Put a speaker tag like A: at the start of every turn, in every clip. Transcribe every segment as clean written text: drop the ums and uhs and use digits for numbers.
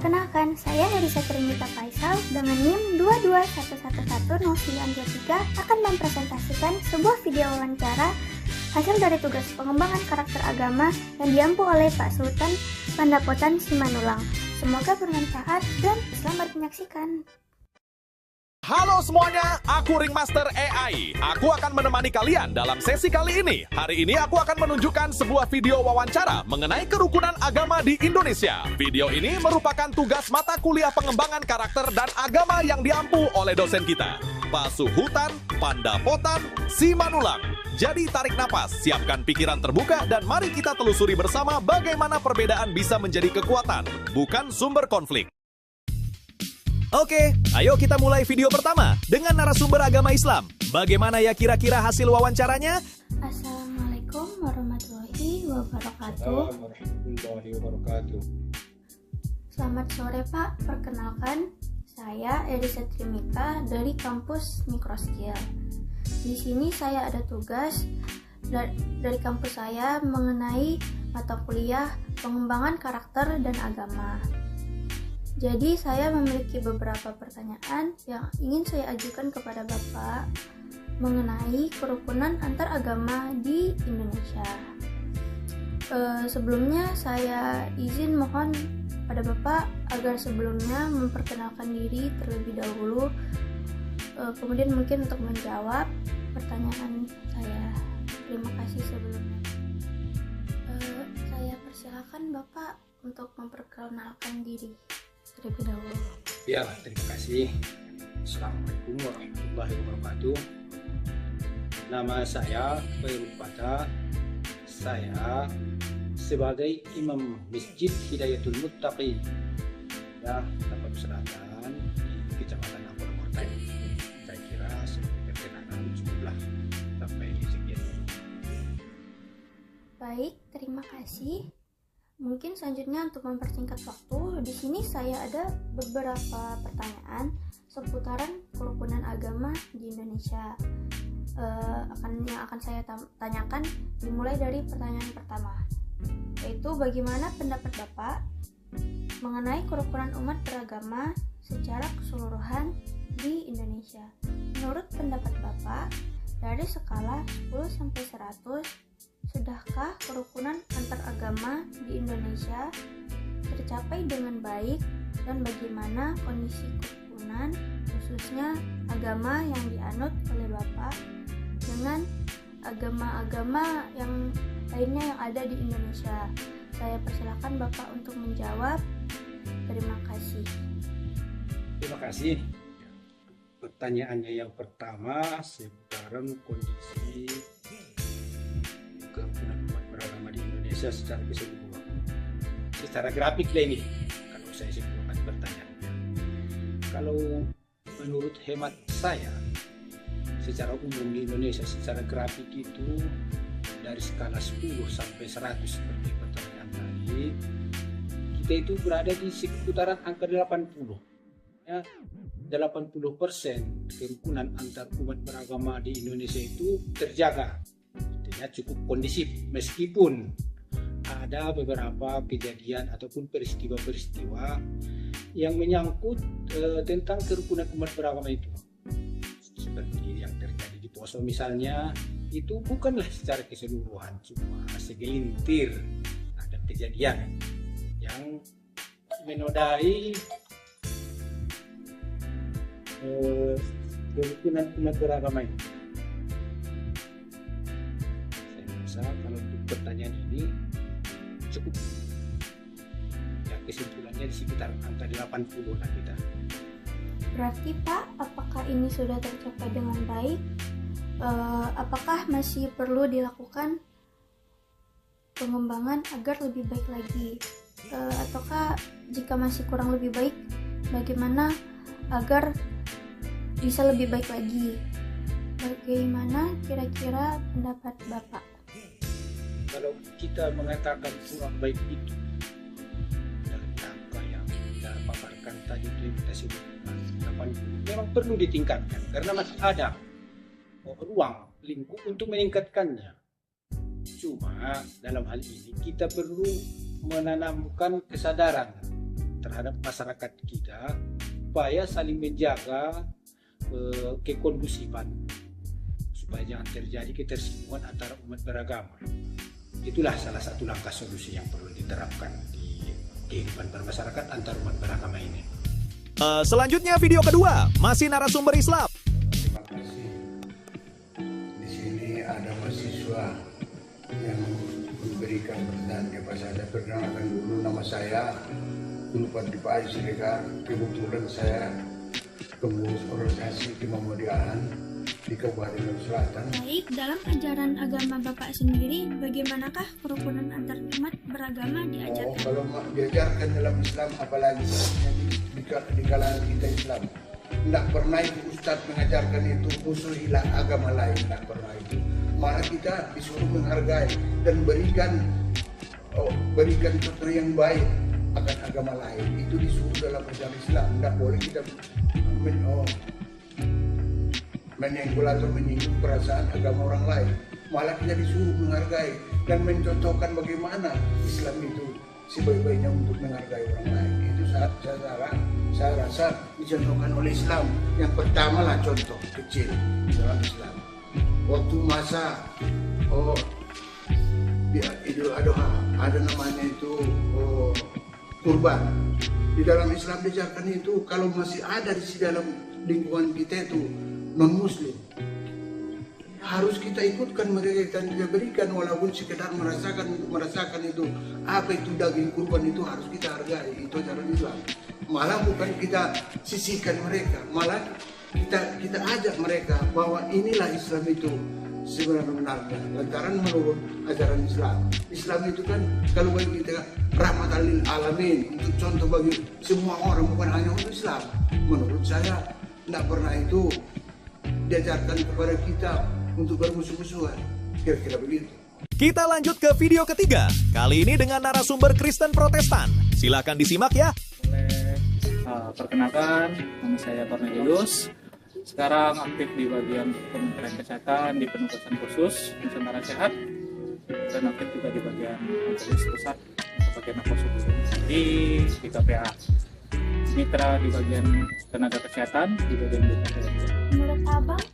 A: Perkenalkan, saya Herisa Trinita Faisal dengan NIM 221110923 akan mempresentasikan sebuah video wawancara hasil dari tugas pengembangan karakter agama yang diampu oleh Pak Sultan Pandapotan Simanulang. Semoga bermanfaat dan selamat menyaksikan.
B: Halo semuanya, aku Ringmaster AI. Aku akan menemani kalian dalam sesi kali ini. Hari ini aku akan menunjukkan sebuah video wawancara mengenai kerukunan agama di Indonesia. Video ini merupakan tugas mata kuliah pengembangan karakter dan agama yang diampu oleh dosen kita, Pak Sultan Pandapotan Simanulang. Jadi tarik napas, siapkan pikiran terbuka, dan mari kita telusuri bersama bagaimana perbedaan bisa menjadi kekuatan, bukan sumber konflik. Oke, ayo kita mulai video pertama dengan narasumber agama Islam. Bagaimana ya kira-kira hasil wawancaranya?
A: Assalamualaikum warahmatullahi wabarakatuh. Selamat sore Pak, perkenalkan saya Herisa Trinita dari kampus Mikroskill. Di sini saya ada tugas dari kampus saya mengenai mata kuliah pengembangan karakter dan agama. Jadi saya memiliki beberapa pertanyaan yang ingin saya ajukan kepada Bapak mengenai kerukunan antar agama di Indonesia. Sebelumnya saya izin mohon pada Bapak agar sebelumnya memperkenalkan diri terlebih dahulu, kemudian mungkin untuk menjawab pertanyaan saya. Terima kasih sebelumnya. Saya persilakan Bapak untuk memperkenalkan diri terlebih dahulu.
C: Ya, terima kasih. Assalamualaikum warahmatullahi wabarakatuh. Nama saya Khairul Fatah. Saya sebagai Imam Masjid Hidayatul Muttaqin ya, Tapak Selatan di Kecamatan Ampel Kota. Saya kira sebagai perkenalan cukuplah sampai di sekian.
A: Baik, terima kasih. Mungkin selanjutnya untuk mempersingkat waktu, di sini saya ada beberapa pertanyaan seputaran kerukunan agama di Indonesia. Yang akan saya tanyakan dimulai dari pertanyaan pertama, yaitu bagaimana pendapat Bapak mengenai kerukunan umat beragama secara keseluruhan di Indonesia. Menurut pendapat Bapak, dari skala 10 sampai 100, sudahkah kerukunan antar agama di Indonesia tercapai dengan baik, dan bagaimana kondisi kerukunan khususnya agama yang dianut oleh Bapak dengan agama-agama yang lainnya yang ada di Indonesia? Saya persilakan Bapak untuk menjawab. Terima kasih.
C: Terima kasih. Pertanyaannya yang pertama seputaran kondisi kerukunan umat beragama di Indonesia secara keseluruhan. Secara grafik lah ini, kalau saya simpulkan pertanyaannya. Kalau menurut hemat saya, secara umum di Indonesia secara grafik itu dari skala 10 sampai 100 seperti pertanyaan tadi, kita itu berada di sekitaran angka 80. Ya, 80% kerukunan antar umat beragama di Indonesia itu terjaga. Artinya cukup kondisif, meskipun ada beberapa kejadian ataupun peristiwa-peristiwa yang menyangkut tentang kerukunan umat beragama itu, seperti yang terjadi di Poso misalnya. Itu bukanlah secara keseluruhan, cuma segelintir ada kejadian yang menodai kerukunan umat beragama itu. Kalau untuk pertanyaan ini cukup ya, kesimpulannya di sekitar angka 80 lah kita.
A: Berarti Pak, apakah ini sudah tercapai dengan baik? Apakah masih perlu dilakukan pengembangan agar lebih baik lagi? Ataukah jika masih kurang lebih baik, bagaimana agar bisa lebih baik lagi? Bagaimana kira-kira pendapat Bapak?
C: Kalau kita mengatakan kurang baik itu dari angka yang kita paparkan tadi itu yang kita sebutkan, memang perlu ditingkatkan karena masih ada ruang lingkup untuk meningkatkannya. Cuma dalam hal ini kita perlu menanamkan kesadaran terhadap masyarakat kita supaya saling menjaga kekondusifan, supaya jangan terjadi ketersinggungan antara umat beragama. Itulah salah satu langkah solusi yang perlu diterapkan di kehidupan bermasyarakat antar umat beragama ini.
B: Selanjutnya video kedua, masih narasumber Islam.
D: Terima kasih. Di sini ada mahasiswa yang memberikan pertanyaan kepada saya. Perkenalkan dulu, nama saya Zulfan Dipai Siregar. Kebetulan saya pengurus organisasi Muhammadiyah di Kabupaten Selatan.
A: Baik, dalam ajaran agama Bapak sendiri, bagaimanakah kerukunan antar umat beragama diajarkan?
D: Kalau diajarkan dalam Islam, apalagi di kalangan kita Islam, tidak pernah itu Ustadz mengajarkan itu musuhilah agama lain, tidak pernah itu. Malah kita disuruh menghargai dan berikan contoh yang baik akan agama lain. Itu disuruh dalam ajaran Islam. Tidak boleh kita menyenggol atau menyinggung perasaan agama orang lain. Malah kita disuruh menghargai dan mencontohkan bagaimana Islam itu sebaik-baiknya untuk menghargai orang lain. Itu saya rasa dicontohkan oleh Islam. Yang pertama lah contoh kecil dalam Islam. Waktu masa Idul Adha ada namanya itu kurban. Di dalam Islam diajarkan itu kalau masih ada di dalam lingkungan kita itu non muslim, harus kita ikutkan mereka dan kita berikan walaupun sekedar merasakan itu apa itu daging kurban, itu harus kita hargai. Itu ajaran Islam. Malah bukan kita sisihkan mereka, malah kita ajak mereka bahwa inilah Islam itu sebenarnya lantaran menurut ajaran Islam. Islam itu kan kalau bagi kita rahmatan lil alamin, untuk contoh bagi semua orang, bukan hanya untuk Islam. Menurut saya tidak pernah itu diajarkan kepada kita untuk bermusuh-musuhan, kira-kira begitu.
B: Kita lanjut ke video ketiga, kali ini dengan narasumber Kristen Protestan. Silakan disimak ya.
E: Perkenalkan, nama saya Cornelius. Sekarang aktif di bagian Kementerian Kesehatan di Penugasan Khusus Nusantara Sehat, dan aktif juga di bagian Majelis Pusat bagian Nakosuku di KPA. Mitra di bagian tenaga kesehatan di bagian BKPA.
A: Menurut Abang,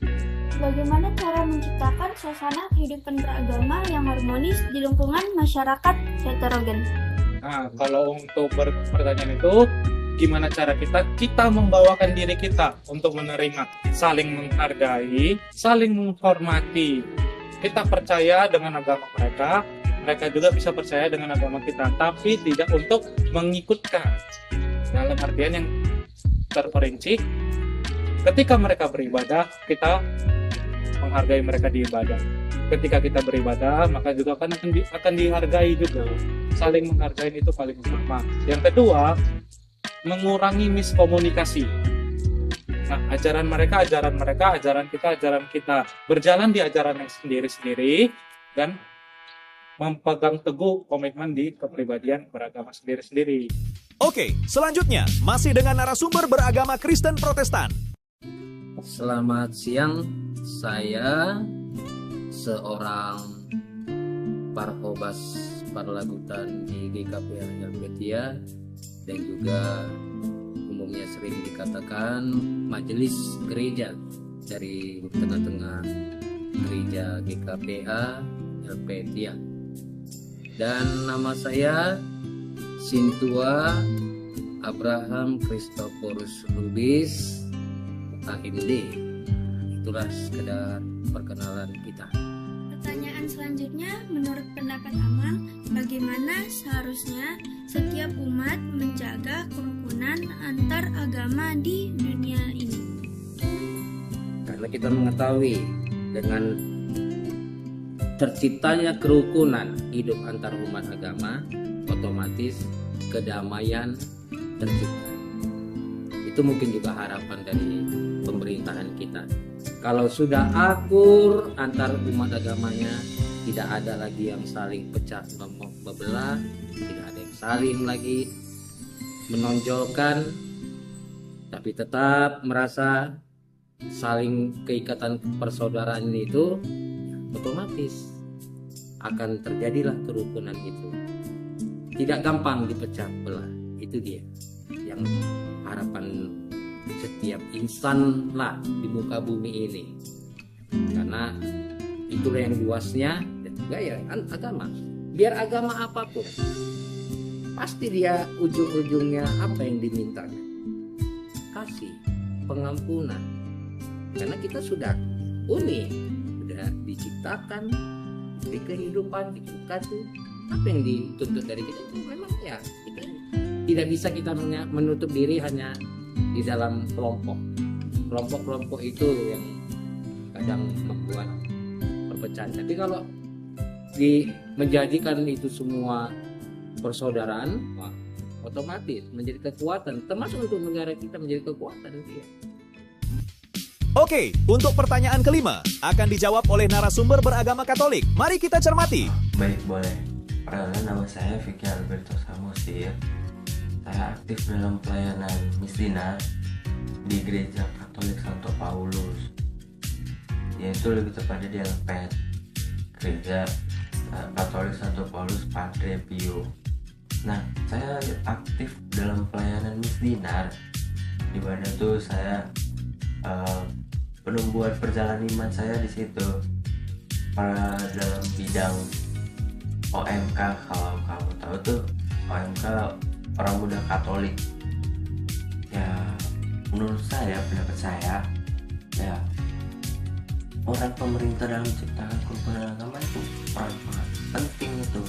A: bagaimana cara menciptakan suasana kehidupan beragama yang harmonis di lingkungan masyarakat heterogen?
E: Nah, kalau untuk pertanyaan itu, gimana cara kita membawakan diri kita untuk menerima, saling menghargai, saling menghormati. Kita percaya dengan agama mereka, mereka juga bisa percaya dengan agama kita, tapi tidak untuk mengikutkan. Dalam artian yang terperinci, ketika mereka beribadah, kita menghargai mereka di ibadah. Ketika kita beribadah, maka juga akan dihargai juga. Saling menghargai itu paling utama. Yang kedua, mengurangi miskomunikasi. Nah, ajaran mereka, ajaran kita. Berjalan di ajaran yang sendiri-sendiri dan memegang teguh komitmen di kepribadian beragama sendiri-sendiri.
B: Oke, selanjutnya masih dengan narasumber beragama Kristen Protestan.
F: Selamat siang, saya seorang Parkobas Parlagutan di GKP Helvetia dan juga umumnya sering dikatakan majelis gereja dari tengah-tengah gereja GKPA Helvetia. Dan nama saya Sintua Abraham Christophorus Lubis AMD. Itulah sekedar perkenalan kita.
A: Pertanyaan selanjutnya, menurut pendapat Abang, bagaimana seharusnya setiap umat menjaga kerukunan antar agama di dunia ini?
F: Karena kita mengetahui dengan terciptanya kerukunan hidup antar umat agama, otomatis kedamaian tercipta. Itu mungkin juga harapan dari pemerintahan kita. Kalau sudah akur antar umat agamanya, tidak ada lagi yang saling pecah bebelah, tidak ada yang saling lagi menonjolkan, tapi tetap merasa saling keikatan persaudaraan itu, otomatis akan terjadilah kerukunan itu. Tidak gampang dipecah belah. Itu dia yang harapan setiap insan lah di muka bumi ini, karena itulah yang luasnya. Dan juga ya agama, biar agama apapun pasti dia ujung-ujungnya apa yang diminta, kasih, pengampunan. Karena kita sudah unik, sudah diciptakan di kehidupan di kita tuh, apa yang dituntut dari kita itu memang ya kita tidak bisa kita menutup diri hanya di dalam kelompok itu yang kadang membuat perpecahan. Tapi kalau menjadikan itu semua persaudaraan, wah, otomatis menjadi kekuatan, termasuk untuk negara kita menjadi kekuatan. Ya.
B: Oke, untuk pertanyaan kelima akan dijawab oleh narasumber beragama Katolik. Mari kita cermati.
G: Baik, boleh. Perkenalkan, nama saya Vicky Alberto Samusi. Saya aktif dalam pelayanan misdinar di Gereja Katolik Santo Paulus, yaitu lebih tepatnya di Elpet, Gereja Katolik Santo Paulus Padre Pio. Nah, saya aktif dalam pelayanan misdinar, di mana tuh saya penumbuhan perjalanan iman saya di situ dalam bidang OMK. Kalau kamu tahu tuh OMK, orang muda Katolik. Ya, menurut saya, pendapat saya, ya orang pemerintah dalam menciptakan kerukunan agama itu peran penting itu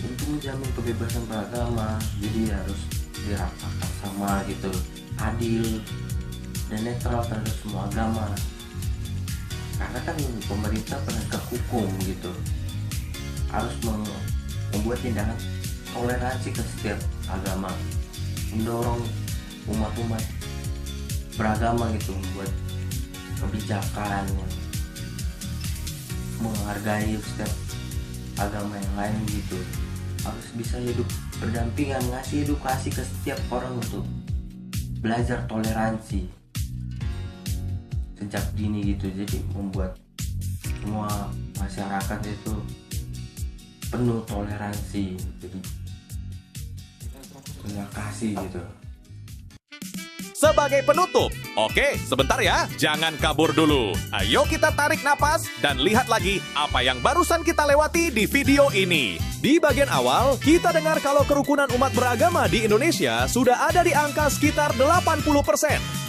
G: untuk menjamin kebebasan beragama. Jadi harus dirasakan sama gitu, adil dan netral terhadap semua agama. Karena kan pemerintah penegak hukum gitu, harus membuat tindakan toleransi ke setiap agama, mendorong umat-umat beragama gitu, membuat kebijakan yang menghargai setiap agama yang lain gitu. Harus bisa hidup berdampingan, ngasih edukasi ke setiap orang untuk belajar toleransi sejak dini gitu. Jadi membuat semua masyarakat itu penuh toleransi. Jadi terima kasih gitu.
B: Sebagai penutup, oke, sebentar ya, jangan kabur dulu. Ayo kita tarik napas dan lihat lagi apa yang barusan kita lewati di video ini. Di bagian awal, kita dengar kalau kerukunan umat beragama di Indonesia sudah ada di angka sekitar 80%.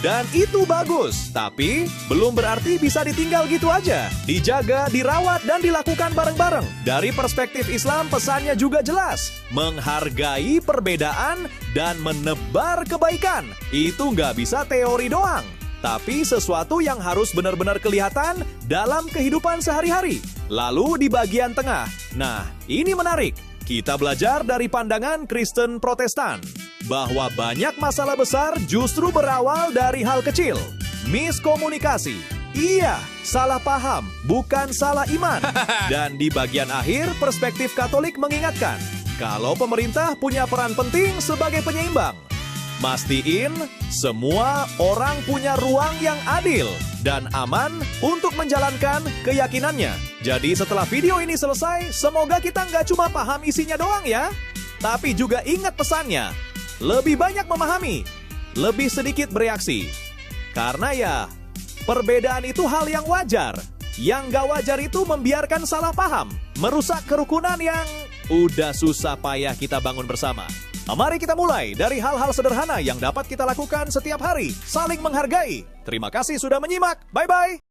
B: Dan itu bagus, tapi belum berarti bisa ditinggal gitu aja. Dijaga, dirawat, dan dilakukan bareng-bareng. Dari perspektif Islam, pesannya juga jelas. Menghargai perbedaan dan menebar kebaikan. Itu nggak bisa teori doang, tapi sesuatu yang harus benar-benar kelihatan dalam kehidupan sehari-hari. Lalu di bagian tengah, nah ini menarik. Kita belajar dari pandangan Kristen Protestan bahwa banyak masalah besar justru berawal dari hal kecil. Miskomunikasi. Iya, salah paham, bukan salah iman. Dan di bagian akhir, perspektif Katolik mengingatkan kalau pemerintah punya peran penting sebagai penyeimbang. Mastiin semua orang punya ruang yang adil dan aman untuk menjalankan keyakinannya. Jadi setelah video ini selesai, semoga kita nggak cuma paham isinya doang ya, tapi juga ingat pesannya. Lebih banyak memahami, lebih sedikit bereaksi. Karena ya, perbedaan itu hal yang wajar. Yang nggak wajar itu membiarkan salah paham, merusak kerukunan yang udah susah payah kita bangun bersama. Mari kita mulai dari hal-hal sederhana yang dapat kita lakukan setiap hari. Saling menghargai. Terima kasih sudah menyimak. Bye-bye.